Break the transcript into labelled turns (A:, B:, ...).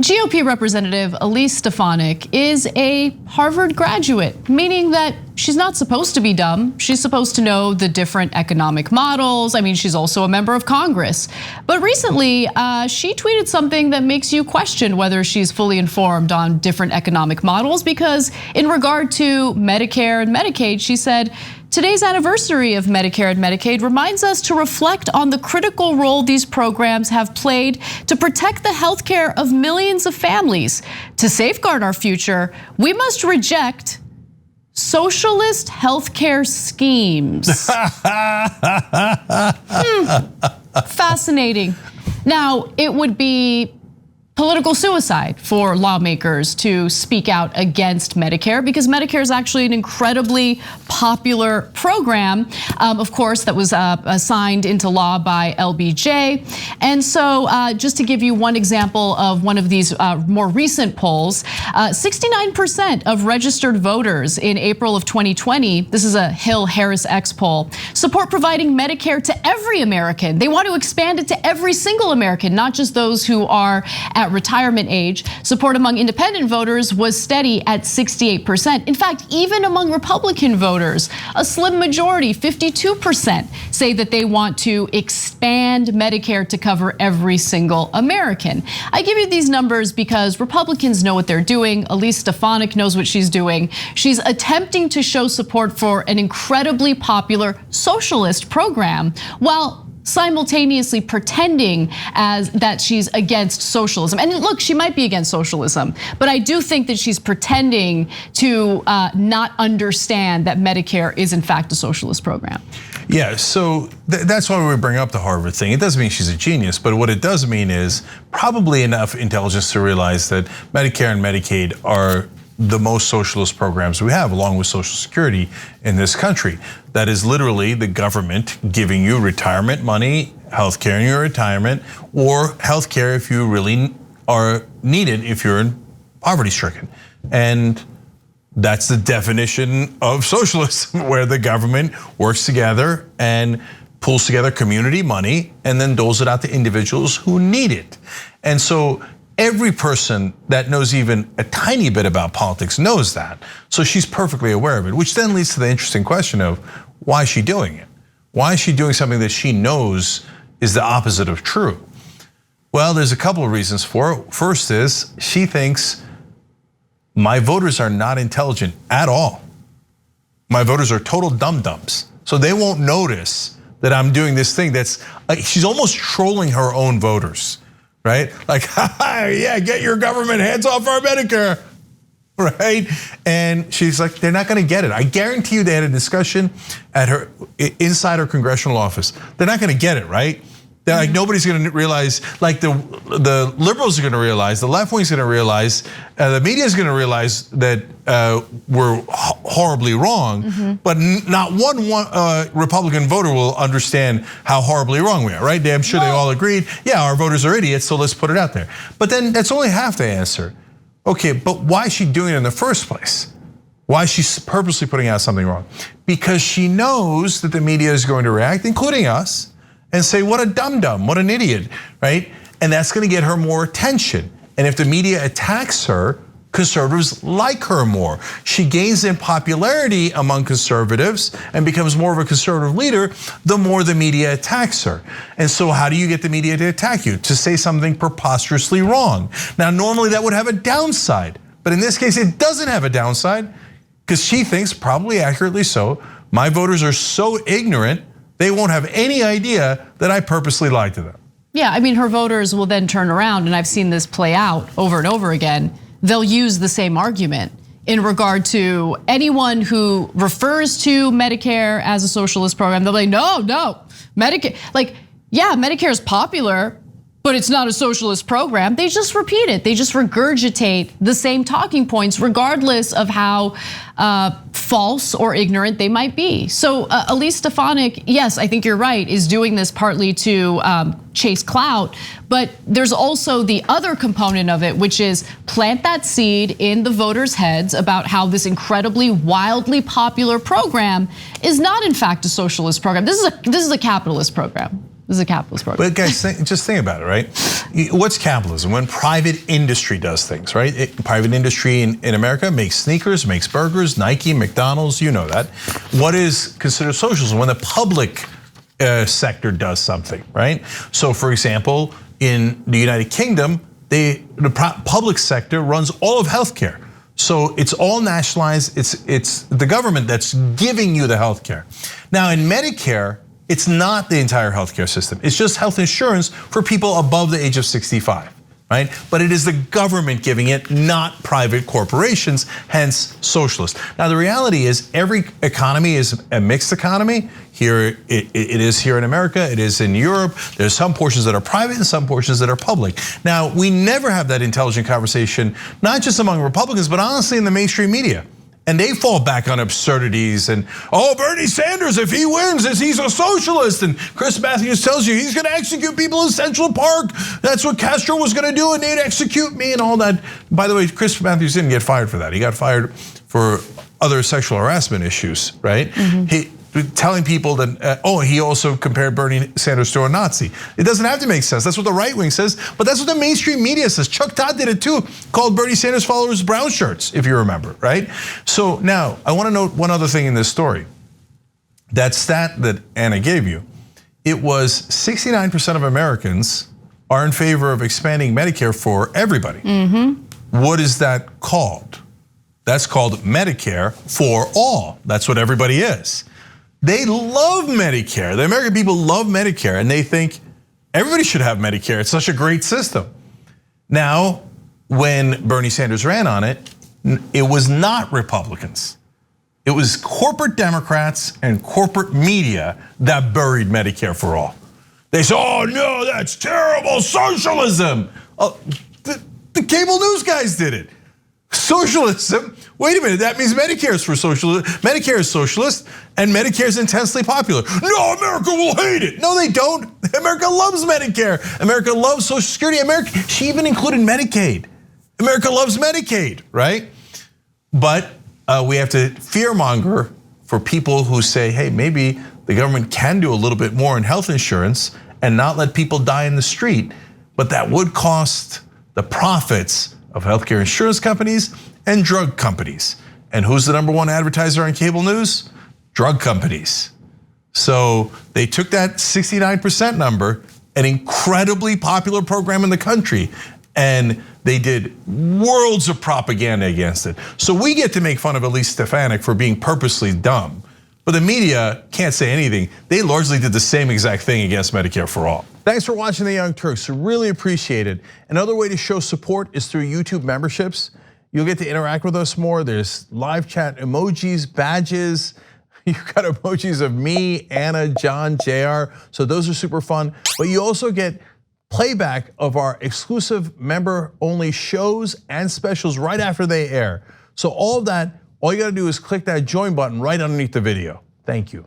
A: GOP Representative Elise Stefanik is a Harvard graduate, meaning that she's not supposed to be dumb. She's supposed to know the different economic models. I mean, she's also a member of Congress. But recently, she tweeted something that makes you question whether she's fully informed on different economic models, because in regard to Medicare and Medicaid, she said, "Today's anniversary of Medicare and Medicaid reminds us to reflect on the critical role these programs have played to protect the healthcare of millions of families. To safeguard our future, we must reject socialist healthcare schemes." Fascinating. Now, it would be political suicide for lawmakers to speak out against Medicare, because Medicare is actually an incredibly popular program, of course, that was signed into law by LBJ. And so just to give you one example of one of these more recent polls, 69% of registered voters in April of 2020, this is a Hill-Harris-X poll, support providing Medicare to every American. They want to expand it to every single American, not just those who are at retirement age. Support among independent voters was steady at 68%. In fact, even among Republican voters, a slim majority, 52%, say that they want to expand Medicare to cover every single American. I give you these numbers because Republicans know what they're doing. Elise Stefanik knows what she's doing. She's attempting to show support for an incredibly popular socialist program, while simultaneously pretending as that she's against socialism. And look, she might be against socialism, but I do think that she's pretending to not understand that Medicare is in fact a socialist program.
B: Yeah, so that's why we bring up the Harvard thing. It doesn't mean she's a genius, but what it does mean is probably enough intelligence to realize that Medicare and Medicaid are the most socialist programs we have, along with Social Security in this country. That is literally the government giving you retirement money, healthcare in your retirement, or healthcare if you really are needed if you're in poverty stricken. And that's the definition of socialism, where the government works together and pulls together community money and then doles it out to individuals who need it. And so every person that knows even a tiny bit about politics knows that. So she's perfectly aware of it, which then leads to the interesting question of why is she doing it? Why is she doing something that she knows is the opposite of true? Well, there's a couple of reasons for it. First is she thinks my voters are not intelligent at all. My voters are total dum-dums. So they won't notice that I'm doing this thing that's like, she's almost trolling her own voters. Right? Like, yeah, get your government hands off our Medicare, right? And she's like, they're not gonna get it. I guarantee you they had a discussion at her, inside her congressional office. They're not gonna get it, right? They're like, nobody's gonna realize, like the liberals are gonna realize, the left wing's gonna realize, the media's gonna realize that we're horribly wrong, but not one Republican voter will understand how horribly wrong we are, right? I'm sure they all agreed, yeah, our voters are idiots, so let's put it out there. But then that's only half the answer. Okay, but why is she doing it in the first place? Why is she purposely putting out something wrong? Because she knows that the media is going to react, including us, and say, what a dum-dum, what an idiot, right? And that's gonna get her more attention. And if the media attacks her, conservatives like her more. She gains in popularity among conservatives and becomes more of a conservative leader the more the media attacks her. And so how do you get the media to attack you? To say something preposterously wrong. Now, normally that would have a downside, but in this case, it doesn't have a downside, because she thinks, probably accurately so, my voters are so ignorant, they won't have any idea that I purposely lied to them.
A: Yeah, I mean, her voters will then turn around, and I've seen this play out over and over again. They'll use the same argument in regard to anyone who refers to Medicare as a socialist program. They'll be like, no, Medicare, like, yeah, Medicare is popular, but it's not a socialist program. They just repeat it. They just regurgitate the same talking points, regardless of how false or ignorant they might be. So Elise Stefanik, yes, I think you're right, is doing this partly to chase clout, but there's also the other component of it, which is plant that seed in the voters' heads about how this incredibly wildly popular program is not in fact a socialist program. This is a capitalist program. This is a capitalist program.
B: But guys, just think about it, right? What's capitalism? When private industry does things, right? Private industry in America makes sneakers, makes burgers, Nike, McDonald's, you know that. What is considered socialism? When the public sector does something, right? So for example, in the United Kingdom, the public sector runs all of healthcare. So it's all nationalized, it's the government that's giving you the healthcare. Now in Medicare, it's not the entire healthcare system. It's just health insurance for people above the age of 65, right? But it is the government giving it, not private corporations, hence socialist. Now the reality is every economy is a mixed economy. Here, it is here in America, it is in Europe. There's some portions that are private and some portions that are public. Now, we never have that intelligent conversation, not just among Republicans, but honestly in the mainstream media. And they fall back on absurdities and, Bernie Sanders, if he wins, he's a socialist. And Chris Matthews tells you he's gonna execute people in Central Park. That's what Castro was gonna do and they'd execute me and all that. By the way, Chris Matthews didn't get fired for that. He got fired for other sexual harassment issues, right? He telling people that, he also compared Bernie Sanders to a Nazi. It doesn't have to make sense. That's what the right wing says, but that's what the mainstream media says. Chuck Todd did it too, called Bernie Sanders followers brown shirts, if you remember, right? So now, I wanna note one other thing in this story. That stat that Anna gave you, it was 69% of Americans are in favor of expanding Medicare for everybody. What is that called? That's called Medicare for all. That's what everybody is. They love Medicare. The American people love Medicare and they think everybody should have Medicare. It's such a great system. Now, when Bernie Sanders ran on it, it was not Republicans. It was corporate Democrats and corporate media that buried Medicare for all. They said, no, that's terrible socialism. The cable news guys did it. Socialism, wait a minute, that means Medicare is for socialist. Medicare is socialist and Medicare is intensely popular. No, America will hate it. No, they don't. America loves Medicare. America loves Social Security. She even included Medicaid. America loves Medicaid, right? But we have to fearmonger for people who say, hey, maybe the government can do a little bit more in health insurance and not let people die in the street, but that would cost the profits of healthcare insurance companies and drug companies. And who's the #1 advertiser on cable news? Drug companies. So they took that 69% number, an incredibly popular program in the country, and they did worlds of propaganda against it. So we get to make fun of Elise Stefanik for being purposely dumb, but the media can't say anything. They largely did the same exact thing against Medicare for all. Thanks for watching The Young Turks, really appreciate it. Another way to show support is through YouTube memberships. You'll get to interact with us more. There's live chat emojis, badges. You've got emojis of me, Anna, John, JR. So those are super fun. But you also get playback of our exclusive member-only shows and specials right after they air. So all of that, all you gotta do is click that join button right underneath the video. Thank you.